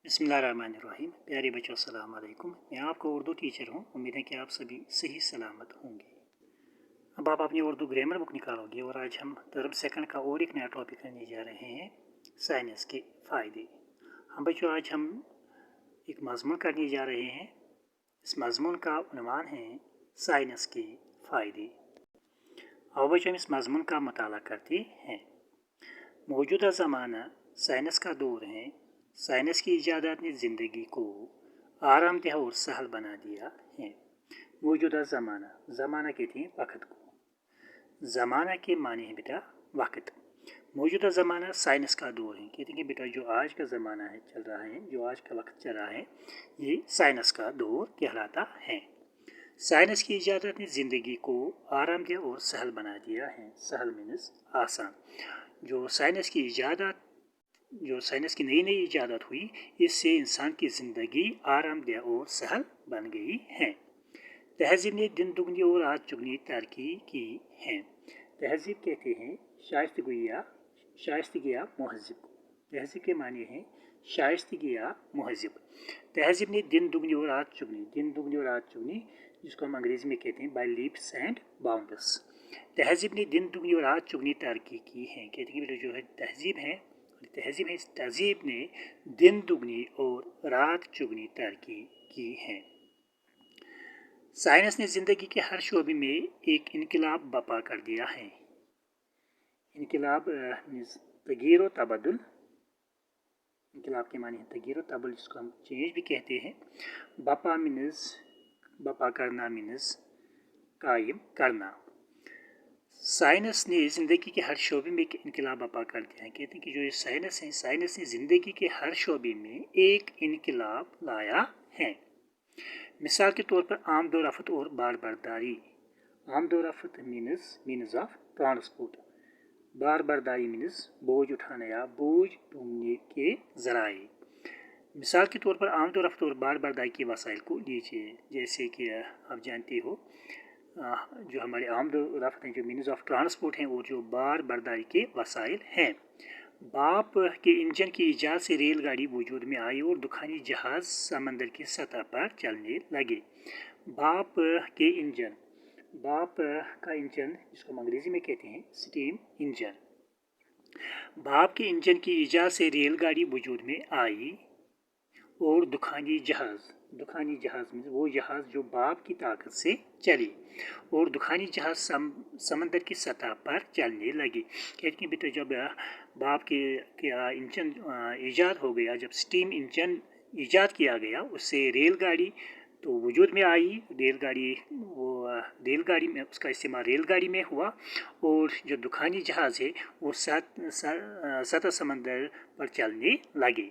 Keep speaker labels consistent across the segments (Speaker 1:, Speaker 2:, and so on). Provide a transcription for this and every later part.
Speaker 1: बिस्मिल्लाहिर्रहमानिर्रहीम। प्यारे बच्चों अस्सलाम वालेकुम। मैं आपका उर्दू टीचर हूँ। उम्मीद है कि आप सभी सही सलामत होंगे। अब आप अपनी उर्दू ग्रामर बुक निकालोगे और आज हम टर्म सेकंड का और एक नया टॉपिक करने जा रहे हैं, साइंस के फ़ायदे। हम बच्चों आज हम एक मज़मून करने जा रहे हैं। इस मज़मून का उन्वान है साइंस के फ़ायदे। आओ बच्चों हम इस मज़मून का मुताला करते हैं। मौजूदा ज़माना साइंस का दौर है। साइंस की इजादात ने ज़िंदगी को आरामदेह और सहल बना दिया है। मौजूदा ज़माना कहते हैं वक़्त को। ज़माना के माने हैं बेटा वक़्त। मौजूदा ज़माना साइंस का दौर है। कहते हैं कि बेटा जो आज का ज़माना है चल रहा है, जो आज का वक्त चल रहा है, ये साइंस का दौर कहलाता है। साइंस की इजादात ने ज़िंदगी को आरामदेह और सहल बना दिया है। सहल मीन्स आसान। जो साइंस की नई इजादत हुई, इससे इंसान की ज़िंदगी आरामदेह और सहल बन गई है। तहज़ीब ने दिन दुगनी और रात चुगनी तरक्की की है। तहज़ीब कहते हैं शाइस्तगी या महज़ब। तहज़ीब के माने हैं शाइस्तगी या महज़ब। तहज़ीब ने दिन दुगनी और रात चुगनी, जिसको हम अंग्रेज़ी में कहते हैं बाय लीप्स एंड बाउंड्स। तहज़ीब ने दिन दुगनी और रात चुगनी तरक्की की है। कहते हैं कि जो है तहज़ीब है, इस तहज़ीब ने दिन दुगनी और रात चुगनी तरक्की की है। साइंस ने ज़िंदगी के हर शोबे में एक इनकलाब बर्पा कर दिया है। इनकलाब तगीर व तबदुल। इनकलाब के माने तगीर व तबदुल, जिसको हम चेंज भी कहते हैं। बर्पा करना मीन्स कायम करना। साइंस ने ज़िंदगी के हर शोबे में एक इनकलाब बर्पा कर दिया है। कहते हैं कि जो ये साइंस ने ज़िंदगी के हर शोबे में एक इनकलाब लाया है। मिसाल के तौर पर आमद रफ्त और बारबरदारी। आमद रफ्त मीन्स ऑफ ट्रांसपोर्ट। बारबरदारी मीन्स बोझ उठाना या बोझ ढूंढने के ज़राए। मिसाल के तौर पर आमद रफ्त और बारबरदारी के वसाइल को लीजिए। जैसे कि आप जानते हो, जो हमारे आमद रफ्त हैं, जो मीन्स ऑफ ट्रांसपोर्ट हैं, और जो बारबरदारी के वसाइल हैं। बाप के इंजन की ईजाद से रेलगाड़ी वजूद में आई और दुखानी जहाज़ समंदर की सतह पर चलने लगे। बाप का इंजन, जिसको हम अंग्रेज़ी में कहते हैं स्टीम इंजन। बाप के इंजन की ईजाद से रेलगाड़ी वजूद में आई और दुखानी जहाज़ मीन्स वो जहाज़ जो बाप की ताकत से चले, और दुखानी जहाज़ समंदर की सतह पर चलने लगे। कहते हैं बेटा जब बाप के इंजन ईजाद हो गया, जब स्टीम इंजन ईजाद किया गया, उससे रेलगाड़ी तो वजूद में आई। रेलगाड़ी में उसका इस्तेमाल रेलगाड़ी में हुआ, और जो दुखानी जहाज़ है वो सतह समंदर पर चलने लगे।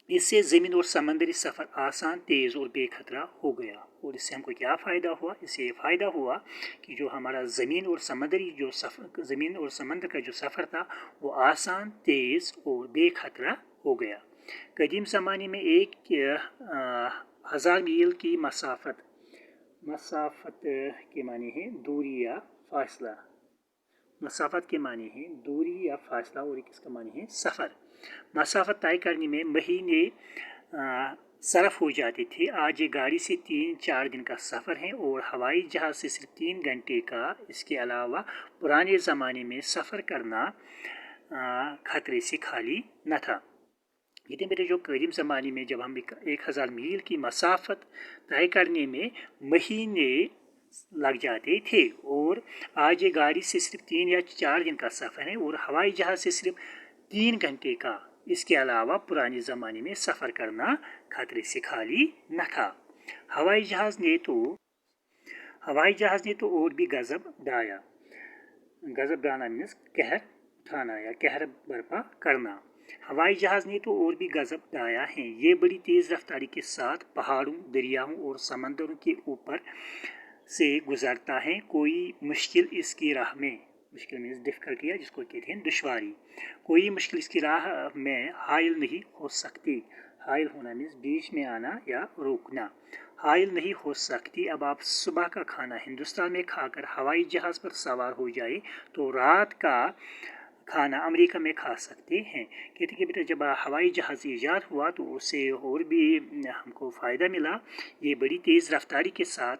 Speaker 1: इससे ज़मीन और समंदरी सफ़र आसान, तेज़ और बेखतरा हो गया। और इससे हमको क्या फ़ायदा हुआ? इससे ये फ़ायदा हुआ कि जो हमारा ज़मीन और समंदर का जो सफ़र था वो आसान, तेज़ और बेखतरा हो गया। कदीम ज़माने में 1000 मील की मसाफ़त के माने हैं दूरी या फ़ासला। मसाफ़त के माने हैं दूरी या फ़ासला, और इसका माने हैं सफ़र। मसाफ़त तय करने में महीने सरफ हो जाते थे। आज ये गाड़ी से 3-4 दिन का सफ़र है, और हवाई जहाज़ से सिर्फ 3 घंटे का। इसके अलावा पुराने ज़माने में सफ़र करना खतरे से खाली न था। ये मेरे जो करीम ज़माने में जब हम 1000 मील की मसाफ़त तय करने में महीने लग जाते थे, और आज ये गाड़ी से सिर्फ 3 या 4 दिन का सफ़र है, और हवाई जहाज़ से सिर्फ 3 घंटे का। इसके अलावा पुराने ज़माने में सफ़र करना खतरे से खाली न था। हवाई जहाज़ ने तो और भी गज़ब डाला मीन्स कहर उठाना या कहर बर्पा करना। हवाई जहाज़ ने तो और भी गज़ब डाया है। ये बड़ी तेज़ रफ्तारी के साथ पहाड़ों, दरियाओं और समंदरों के ऊपर से गुज़रता है। कोई मुश्किल इसकी राह में, मुश्किल मीन्स डिफ़िकल्टी, जिसको कहते हैं दुश्वारी, कोई मुश्किल इसकी राह में हाइल नहीं हो सकती। हाइल होना मीन्स बीच में आना या रोकना। हाइल नहीं हो सकती। अब आप सुबह का खाना हिंदुस्तान में खाकर हवाई जहाज़ पर सवार हो जाए तो रात का खाना अमेरिका में खा सकते हैं। कहते हैं कि बेटा जब हवाई जहाज़ ईजाद हुआ तो उससे और भी हमको फ़ायदा मिला। ये बड़ी तेज़ रफ्तारी के साथ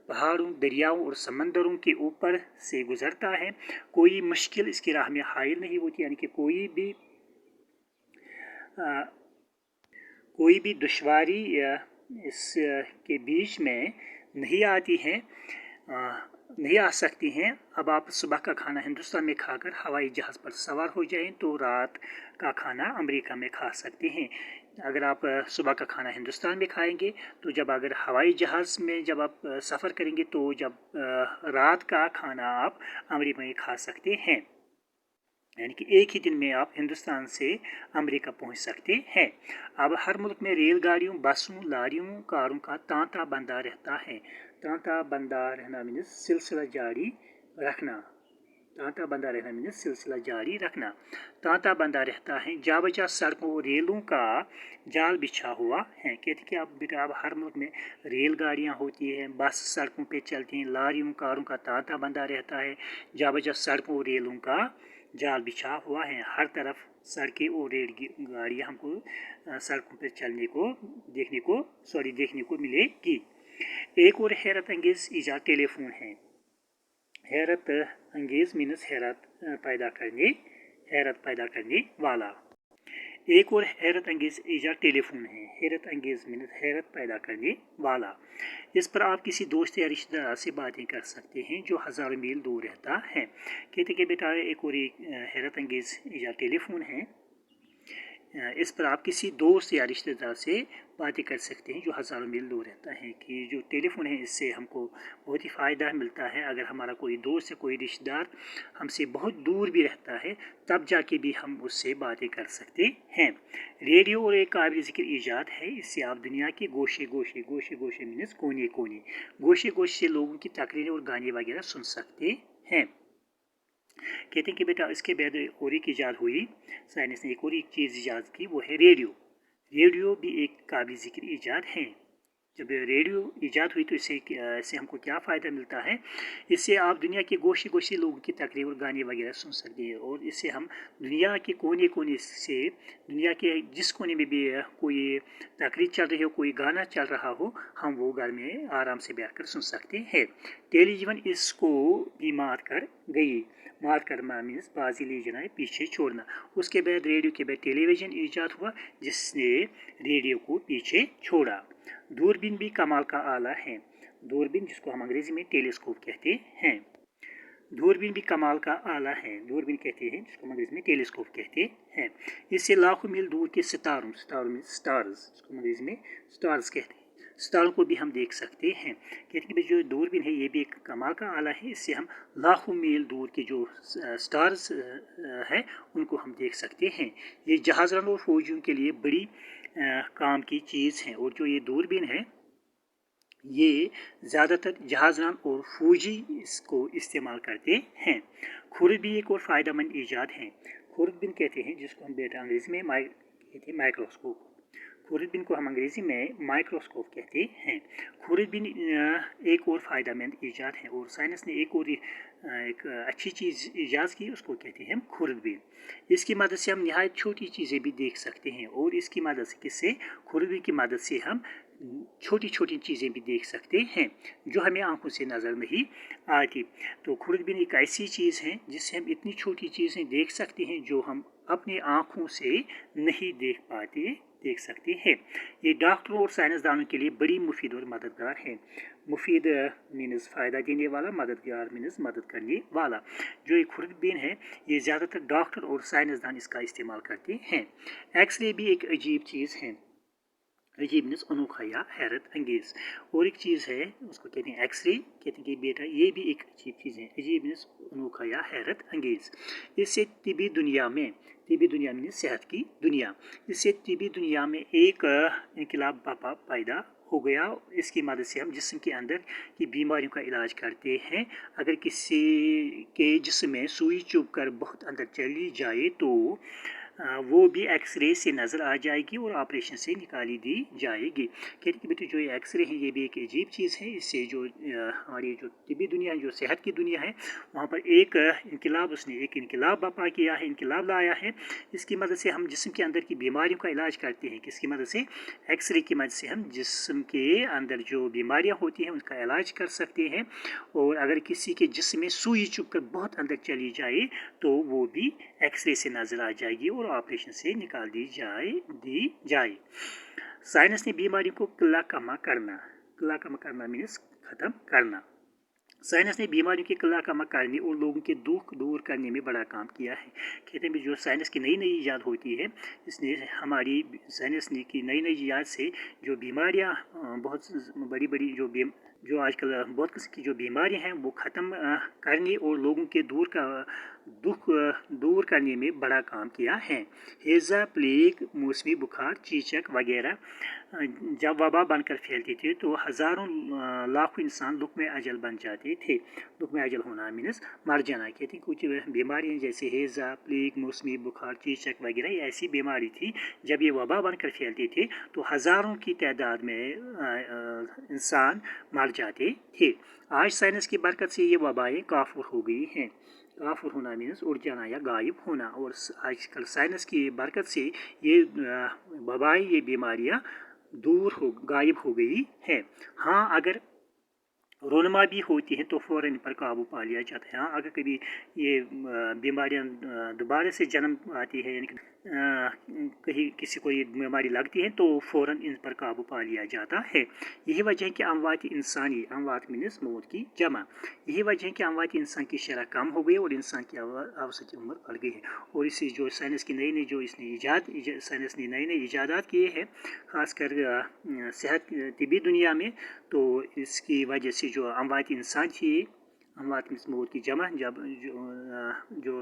Speaker 1: पहाड़ों, दरियाओं और समंदरों के ऊपर से गुज़रता है। कोई मुश्किल इसकी राह में हाइल नहीं होती, यानी कि कोई भी दुश्वारी इस के बीच में नहीं आती हैं, नहीं आ सकती हैं। अब आप सुबह का खाना हिंदुस्तान में खाकर हवाई जहाज़ पर सवार हो जाएं तो रात का खाना अमेरिका में खा सकते हैं। अगर आप सुबह का खाना हिंदुस्तान में खाएंगे तो अगर हवाई जहाज़ में जब आप सफ़र करेंगे तो रात का खाना आप अमेरिका में खा सकते हैं, यानी कि एक ही दिन में आप हिंदुस्तान से अमेरिका पहुंच सकते हैं। अब हर मुल्क में रेलगाड़ियों, बसों, लारियों, कारों का तांता बंदा रहता है। तांता बंदा रहना मीन्स सिलसिला जारी रखना। तांता बंदा रहना मीन्स सिलसिला जारी रखना। तांता बंदा रहता है। जा बजा सड़कों और रेलों का जाल बिछा हुआ है। कहते कि अब हर मुल्क में रेलगाड़ियाँ होती हैं, बस सड़कों पे चलती हैं, लारियों, कारों का तांता बंदा रहता है। जा बजा सड़कों और रेलों का जाल बिछा हुआ है। हर तरफ सड़कें और रेल गाड़ियाँ हमको सड़कों पर चलने को देखने को मिलेगी। एक और हैरत अंगेज़ ईजाद टेलीफोन है। हैरत अंगेज़ मीन्स हैरत पैदा करने वाला। एक और हैरत अंगेज़ ईजाद टेलीफोन है। हैरत अंगेज़ मीन्स हैरत पैदा करने वाला। इस पर आप किसी दोस्त या रिश्तेदार से बातें कर सकते हैं जो हज़ारों मील दूर रहता है। कहते कि बेटा एक और हैरत अंगेज़ ईजाद टेलीफोन है। इस पर आप किसी दोस्त या रिश्तेदार से बातें कर सकते हैं जो हज़ारों मील दूर रहता है। कि जो टेलीफोन है इससे हमको बहुत ही फ़ायदा मिलता है। अगर हमारा कोई दोस्त या कोई रिश्तेदार हमसे बहुत दूर भी रहता है तब जाके भी हम उससे बातें कर सकते हैं। रेडियो और एक काबिल ज़िक्र ईजाद है। इससे आप दुनिया के गोशे मीन्स कोने गोशे से लोगों की तकरीरें और गाने वगैरह सुन सकते हैं। कहते हैं कि बेटा इसके बाद और एक ईजाद हुई, साइंस ने एक और एक चीज़ ईजाद की, वो है रेडियो। रेडियो भी एक काबिल ज़िक्र ईजाद है। जब रेडियो ईजाद हुई तो इससे हमको क्या फ़ायदा मिलता है? इससे आप दुनिया के गोशे लोगों की तकरीर और गाने वगैरह सुन सकते हैं। और इससे हम दुनिया के कोने से, दुनिया के जिस कोने में भी कोई तकरीर चल रही हो, कोई गाना चल रहा हो, हम वो घर में आराम से बैठकर सुन सकते हैं। टेलीविज़न इसको भी मार कर मीन्स बाजी ले जाना है, पीछे छोड़ना। उसके बाद रेडियो के बाद टेलीविज़न ईजाद हुआ जिसने रेडियो को पीछे छोड़ा। दूरबीन भी कमाल का आला है। दूरबीन जिसको हम अंग्रेज़ी में टेलीस्कोप कहते हैं, दूरबीन भी कमाल का आला है। दूरबीन कहते हैं जिसको हम अंग्रेज़ी में टेलीस्कोप कहते हैं। इससे लाखों मील दूर के सितारों में स्टार्स, जिसको अंग्रेज़ी में स्टार्स कहते हैं, सितारों को भी हम देख सकते हैं। कहते हैं जो दूरबीन है ये भी एक कमाल का आला है। इससे हम लाखों मील दूर के जो स्टार्स है उनको हम देख सकते हैं। ये जहाज़रान और फौजियों के लिए बड़ी काम की चीज़ है। और जो ये दूरबीन है ये ज़्यादातर जहाज़रान और फौजी इसको इस्तेमाल करते हैं। खुरदबीन एक और फ़ायदेमंद ईजाद है। खुरदबीन कहते हैं जिसको हम बेटा अंग्रेज़ी में कहते हैं माइक्रोस्कोप। खुरदबीन को हम अंग्रेज़ी में माइक्रोस्कोप कहते हैं। खुरदबीन एक और फ़ायदेमंद ईजाद है। और साइंस ने एक अच्छी चीज़ ईजाद की, उसको कहते हैं खुरदबीन। इसकी मदद से हम नहायत छोटी चीज़ें भी देख सकते हैं। और इसकी मदद से खुरदबीन की मदद से हम छोटी चीज़ें भी देख सकते हैं जो हमें आंखों से नज़र नहीं आती। तो खुरदबीन एक ऐसी चीज़ है जिससे हम इतनी छोटी चीज़ें देख सकते हैं जो हम अपनी आंखों से नहीं देख सकते हैं। ये डॉक्टरों और साइंसदानों के लिए बड़ी मुफीद और मददगार है। मुफीद मीन्स फ़ायदा देने वाला, मददगार मीन्स मदद करने वाला। जो ये खुरदबीन है ये ज़्यादातर डॉक्टर और साइंसदान इसका इस्तेमाल करते हैं। एक्सरे भी एक अजीब चीज़ है। अजीब मीन्स अनोखा या हैरत अंगेज़। और एक चीज़ है उसको कहते हैं एक्सरे। कहते हैं कि बेटा ये भी एक अजीब चीज़ है। अजीब मीन्स अनोखा या हैरत अंगेज़। इससे तिबी दुनिया मीन्स सेहत की दुनिया, इससे तिबी दुनिया में एक इनकलाब पैदा हो गया। इसकी मदद से हम जिस्म के अंदर की बीमारियों का इलाज करते हैं। अगर किसी के जिस्म में सुई चुभ कर बहुत अंदर चली जाए तो वो भी एक्सरे से नज़र आ जाएगी और ऑपरेशन से निकाली दी जाएगी। कहते हैं कि बेटे जो ये एक्सरे है ये भी एक अजीब चीज़ है। इससे जो हमारी जो तिब्बी दुनिया है, जो सेहत की दुनिया है, वहाँ पर एक इनकलाब बर्पा किया है, इनकलाब लाया है। इसकी मदद से हम जिस्म के अंदर की बीमारियों का इलाज करते हैं। किसकी मदद से? एक्सरे की मदद से हम जिस्म के अंदर जो बीमारियाँ होती हैं उनका इलाज कर सकते हैं। और अगर किसी के जिस्म में सुई चुभ कर बहुत अंदर चली जाए तो वो भी एक्सरे से नज़र आ जाएगी और ऑपरेशन से निकाल दी जाए। साइंस ने बीमारी को किला कमा करना मीन्स ख़त्म करना। साइंस ने बीमारियों की किला कमा करने और लोगों के दुख दूर करने में बड़ा काम किया है। कहते हैं जो साइंस की नई नई ईजाद होती है, इसने हमारी साइंस ने की नई नई ईजाद से जो बीमारियां बहुत बड़ी बड़ी जो आजकल बहुत किस्म की जो बीमारियां हैं वो ख़त्म करने और लोगों के दुख दूर करने में बड़ा काम किया है। हैज़ा, प्लेग, मौसमी बुखार, चेचक वगैरह जब वबा बनकर फैलती थी तो हज़ारों लाखों इंसान दुख में अजल बन जाते थे। दुख में अजल होना मीन्स मर जाना। कहते हैं कुछ बीमारियाँ जैसे हैज़ा, प्लेग, मौसमी बुखार, चेचक वगैरह ये ऐसी बीमारी थी जब ये वबा बनकर फैलती थी तो हज़ारों की तादाद में इंसान मर जाते थे। आज साइंस की बरकत से ये वबाएँ काफ़ूर हो गई हैं। काफुर होना मीन्स उड़ जाना या गायब होना। और आजकल साइंस की बरकत से ये वबाएँ, ये बीमारियाँ गायब हो गई हैं। हाँ, अगर रोनमा भी होती हैं तो फ़ौरन इन पर काबू पा लिया जाता है। हाँ, अगर कभी ये बीमारियाँ दोबारा से जन्म आती है, यानी कि कहीं किसी को ये बीमारी लगती है तो फ़ौरन इन पर काबू पा लिया जाता है। यही वजह है कि अमवात इंसानी, अमवात मीन्स मौत की जमा, यही वजह है कि अमवात इंसान की शरह कम हो गई और इंसान की औसत उम्र बढ़ गई है। और इसी जो साइंस की नई नई जो इसने साइंस ने नए नए ईजादात किए हैं, ख़ासकर सेहत तिब्बी दुनिया में, तो इसकी वजह से जो अमवात इंसान थी, अमवात मीन्स मौत की जमा, जो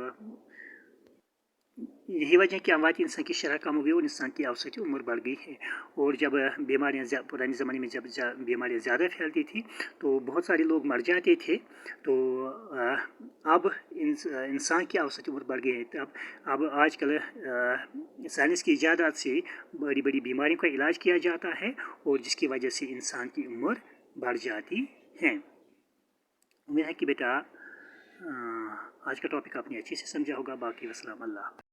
Speaker 1: यही वजह है कि अमवात इंसान की शरह कम हो गई और इंसान की औसत उम्र बढ़ गई है। और जब बीमारियाँ पुराने ज़माने में जब बीमारियाँ ज़्यादा फैलती थी तो बहुत सारे लोग मर जाते थे। तो अब इंसान की औसत उम्र बढ़ गई है। अब आजकल साइंस की इजादात से बड़ी बड़ी बीमारियों का इलाज किया जाता है और जिसकी वजह से इंसान की उम्र बढ़ जाती है। उम्मीद है कि बेटा आज का टॉपिक आपने अच्छे से समझा होगा। बाकी वस्सलाम, अल्लाह।